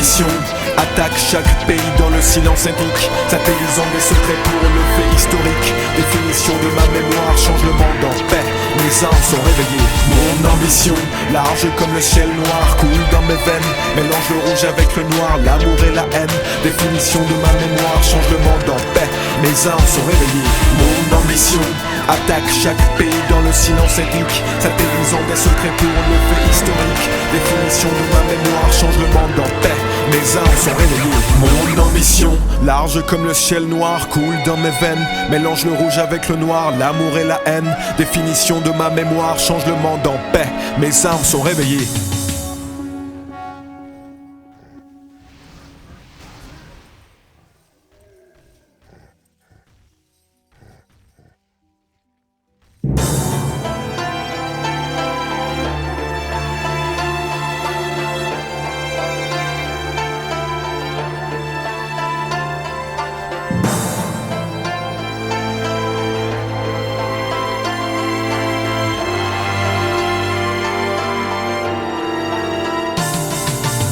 ambition attaque chaque pays dans le silence ethnique, satellisant des secrets pour le fait historique. Définition de ma mémoire, change le monde en paix. Mes armes sont réveillées. Mon ambition, large comme le ciel noir, coule dans mes veines, mélange le rouge avec le noir, l'amour et la haine. Définition de ma mémoire, change le monde en paix. Mes armes sont réveillées. Mon ambition attaque chaque pays dans le silence ethnique, satellisant des secrets pour le fait historique. Définition de ma mémoire, change le monde en paix. Mes armes sont réveillées. Mon ambition, large comme le ciel noir, coule dans mes veines, mélange le rouge avec le noir, l'amour et la haine. Définition de ma mémoire, change le monde en paix. Mes armes sont réveillées.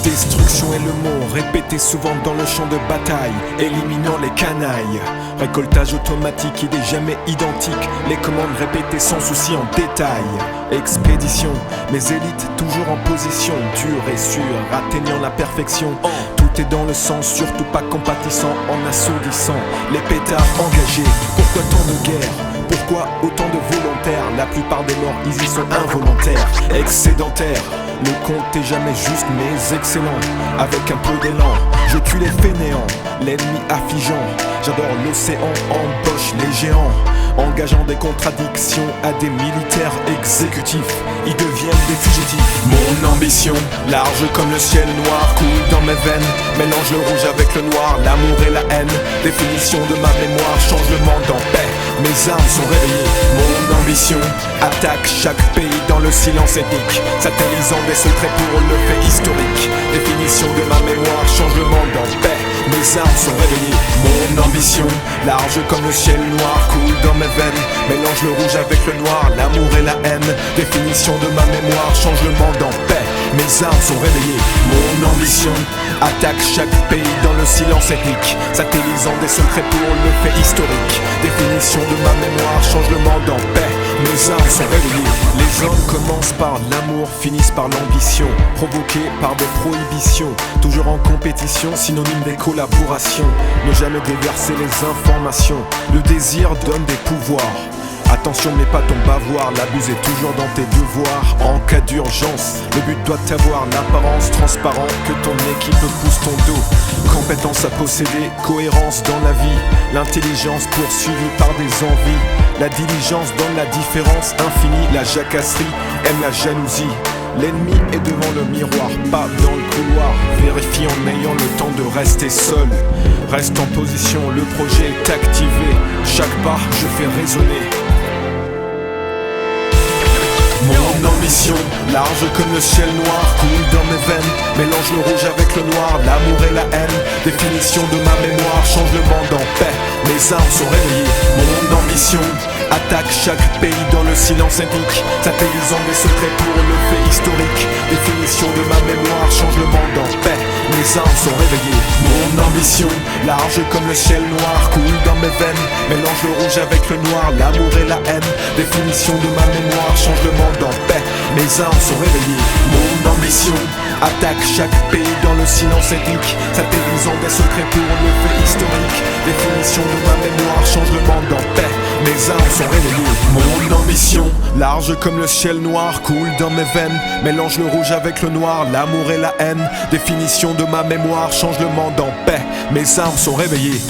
Destruction est le mot répété souvent dans le champ de bataille, éliminant les canailles. Récoltage automatique, idée jamais identique, les commandes répétées sans souci en détail. Expédition, mes élites toujours en position, dure et sûre, atteignant la perfection. Tout est dans le sang, surtout pas compatissant, en assourdissant les pétards engagés. Pourquoi tant de guerre? Pourquoi autant de volontaires? La plupart des morts ici sont involontaires, excédentaires. Le compte est jamais juste mais excellent. Avec un peu d'élan, je tue les fainéants, l'ennemi affligeant. J'adore l'océan, embauche les géants, engageant des contradictions à des militaires exécutifs. Ils deviennent des fugitifs. Mon ambition, large comme le ciel noir, coule dans mes veines, mélange le rouge avec le noir, l'amour et la haine. Définition de ma mémoire, change le monde en paix. Mes armes sont réveillées. Mon ambition attaque chaque pays dans le silence ethnique, satellisant des secrets pour le fait historique. Définition de ma mémoire, change le monde en paix. Mes armes sont réveillées. Mon ambition, large comme le ciel noir, coule dans mes veines, mélange le rouge avec le noir, l'amour et la haine. Définition de ma mémoire, change le monde en paix. Mes armes sont réveillées. Mon ambition attaque chaque pays dans le silence ethnique, satellisant des secrets pour le fait historique. Définition de ma mémoire, change le monde en paix. Mes armes sont réveillées. Les hommes commencent par l'amour, finissent par l'ambition, provoqués par des prohibitions, toujours en compétition, synonyme des collaborations. Ne jamais déverser les informations, le désir donne des pouvoirs. Attention mais pas ton bavoir, l'abus est toujours dans tes devoirs. En cas d'urgence, le but doit avoir l'apparence transparente que ton équipe pousse ton dos. Compétence à posséder, cohérence dans la vie, l'intelligence poursuivie par des envies. La diligence donne la différence infinie, la jacasserie aime la jalousie. L'ennemi est devant le miroir, pas dans le couloir. Vérifie en ayant le temps de rester seul. Reste en position, le projet est activé. Chaque pas, je fais résonner mon ambition, large comme le ciel noir, coule dans mes veines, mélange le rouge avec le noir, l'amour et la haine. Définition de ma mémoire, change le monde en paix. Mes armes sont réveillées. Mon ambition attaque chaque pays dans le silence ethnique, satellisant des secrets pour le fait historique. Définition de ma mémoire, change le monde en paix. Mes armes sont réveillées. Mon ambition, large comme le ciel noir, coule dans mes veines, mélange le rouge avec le noir, l'amour et la haine. Définition de ma mémoire, change le monde en paix. Mes armes sont réveillées. Mon ambition attaque chaque pays dans le silence ethnique, satellisant des secrets pour le fait historique. Définition de ma mémoire, change le monde en paix. Mes armes sont réveillées. Mon ambition, large comme le ciel noir, coule dans mes veines, mélange le rouge avec le noir, l'amour et la haine. Définition de ma mémoire, change le monde en paix. Mes armes sont réveillées.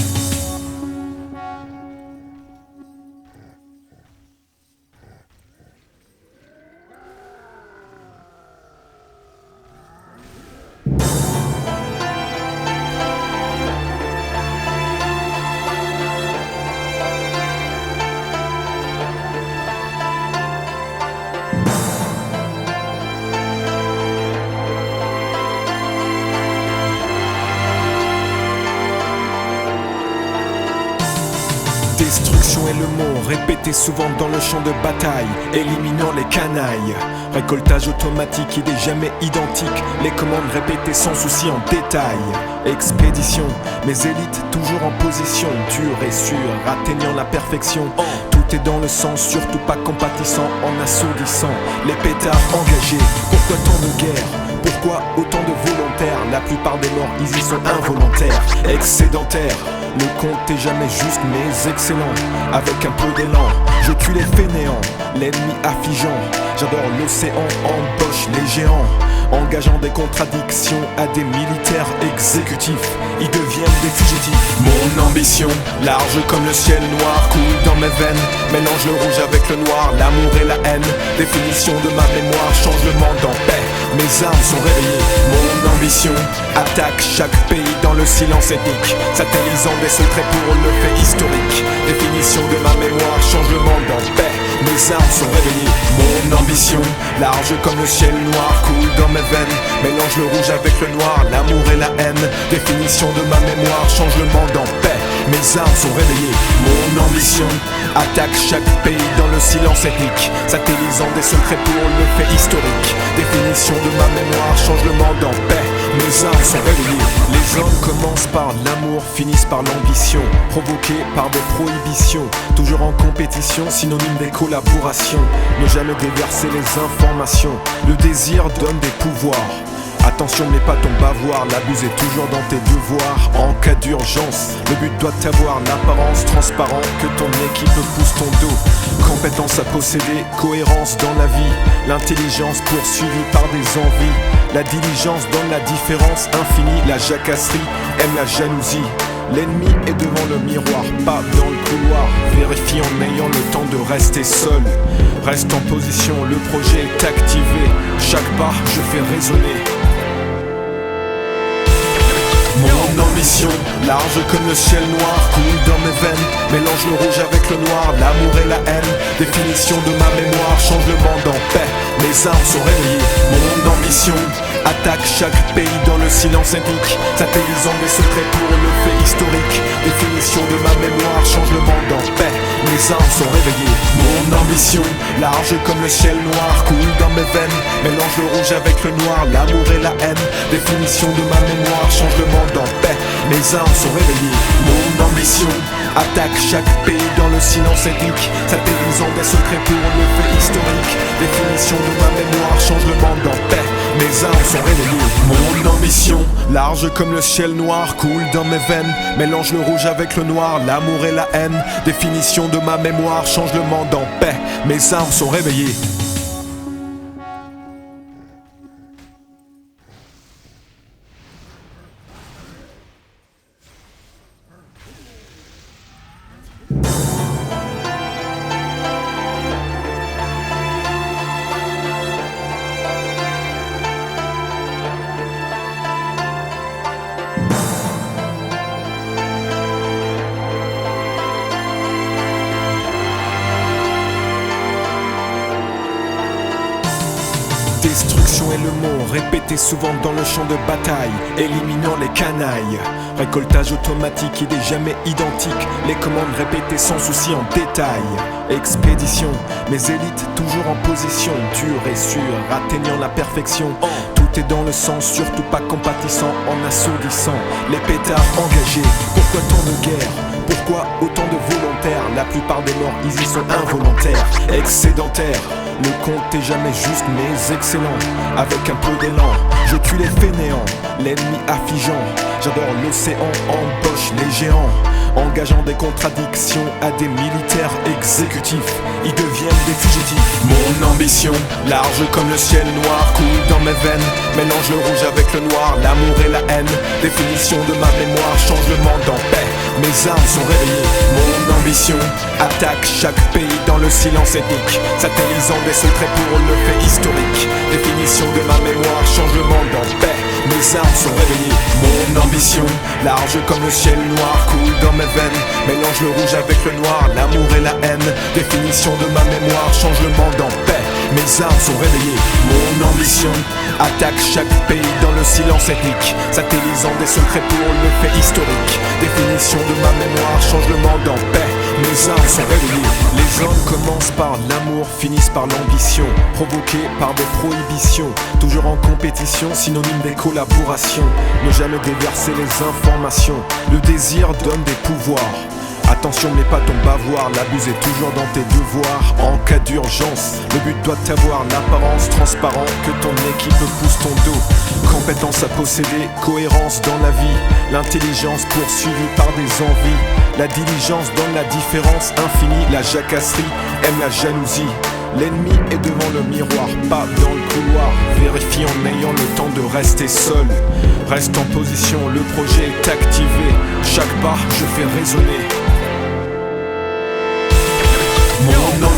Destruction est le mot répété souvent dans le champ de bataille, éliminant les canailles. Récoltage automatique, idée jamais identique, les commandes répétées sans souci en détail. Expédition, mes élites toujours en position, dure et sûre, atteignant la perfection. Tout est dans le sens, surtout pas compatissant, en assourdissant les pétards engagés. Pourquoi tant de guerre? Pourquoi autant de volontaires? La plupart des morts ici sont involontaires, excédentaires. Le compte est jamais juste mais excellent. Avec un peu d'élan, je tue les fainéants, l'ennemi affligeant. J'adore l'océan, embauche les géants, engageant des contradictions à des militaires exécutifs. Ils deviennent des fugitifs. Mon ambition, large comme le ciel noir, coule dans mes veines, mélange le rouge avec le noir, l'amour et la haine. Définition de ma mémoire, change le monde en paix. Mes armes sont réveillées. Mon ambition attaque chaque pays dans le silence ethnique, satellisant des secrets pour le fait historique. Définition de ma mémoire, change le monde en paix. Mes armes sont réveillées. Mon ambition, large comme le ciel noir, coule dans mes veines, mélange le rouge avec le noir, l'amour et la haine. Définition de ma mémoire, change le monde en paix. Mes armes sont réveillées. Mon ambition attaque chaque pays dans le silence ethnique, satellisant des secrets pour le fait historique. Définition de ma mémoire, change le monde en paix. Mes armes sont réveillées. Les hommes commencent par l'amour, finissent par l'ambition, provoqués par des prohibitions, toujours en compétition, synonyme des collaborations. Ne jamais déverser les informations, le désir donne des pouvoirs. Attention, mets pas ton bavoir, l'abus est toujours dans tes devoirs. En cas d'urgence, le but doit avoir l'apparence transparente, que ton équipe pousse ton dos. Compétence à posséder, cohérence dans la vie, l'intelligence poursuivie par des envies. La diligence donne la différence infinie, la jacasserie aime la jalousie. L'ennemi est devant le miroir, pas dans le couloir. Vérifie en ayant le temps de rester seul. Reste en position, le projet est activé. Chaque pas, je fais résonner mon ambition, large comme le ciel noir, coule dans mes veines, mélange le rouge avec le noir, l'amour et la haine. Définition de ma mémoire, change le monde en paix. Mes armes sont réveillées. Mon ambition attaque chaque pays dans le silence ethnique, satellisant des secrets pour le fait historique. Définition de ma mémoire, change le monde en paix. Mes armes sont réveillées. Mon ambition, large comme le ciel noir, coule dans mes veines, mélange le rouge avec le noir, l'amour et la haine. Définition de ma mémoire, change le monde en paix. Mes armes sont réveillées. Mon ambition attaque chaque pays dans le silence ethnique, satellisant des secrets pour le fait historique. Définition de ma mémoire, change le monde en paix. Mes armes sont réveillées. Mon ambition, large comme le ciel noir, coule dans mes veines, mélange le rouge avec le noir, l'amour et la haine. Définition de ma mémoire, change le monde en paix. Mes armes sont réveillées. Destruction est le mot répété souvent dans le champ de bataille, éliminant les canailles. Récoltage automatique, idée jamais identique, les commandes répétées sans souci en détail. Expédition, mes élites toujours en position, dure et sûre, atteignant la perfection. Tout est dans le sens, surtout pas compatissant, en assourdissant les pétards engagés. Pourquoi tant de guerre? Pourquoi autant de volontaires? La plupart des morts ici sont involontaires, excédentaires. Le compte est jamais juste mais excellent. Avec un peu d'élan, je tue les fainéants, l'ennemi affligeant. J'adore l'océan, embauche les géants, engageant des contradictions à des militaires exécutifs. Ils deviennent des fugitifs. Mon ambition, large comme le ciel noir, coule dans mes veines, mélange le rouge avec le noir, l'amour et la haine. Définition de ma mémoire, change le monde en paix. Mes armes sont réveillées. Mon ambition attaque chaque pays dans le silence ethnique, satellisant des secrets pour le fait historique. Définition de ma mémoire, change le monde en paix. Mes armes sont réveillées. Mon ambition, large comme le ciel noir, coule dans mes veines, mélange le rouge avec le noir, l'amour et la haine. Définition de ma mémoire, change le monde en paix. Mes armes sont réveillées. Mon ambition attaque chaque pays dans le silence ethnique, satellisant des secrets pour le fait historique. Définition de ma mémoire, change le monde en paix. Mes armes sont réveillées. Les hommes commencent par l'amour, finissent par l'ambition, provoqués par des prohibitions, toujours en compétition, synonyme des collaborations. Ne jamais déverser les informations, le désir donne des pouvoirs. Attention, n'aie pas ton bavoir, l'abus est toujours dans tes devoirs. En cas d'urgence, le but doit avoir l'apparence transparent que ton équipe pousse ton dos. Compétence à posséder, cohérence dans la vie, l'intelligence poursuivie par des envies. La diligence donne la différence infinie, la jacasserie aime la jalousie. L'ennemi est devant le miroir, pas dans le couloir. Vérifie en ayant le temps de rester seul. Reste en position, le projet est activé. Chaque pas, je fais résonner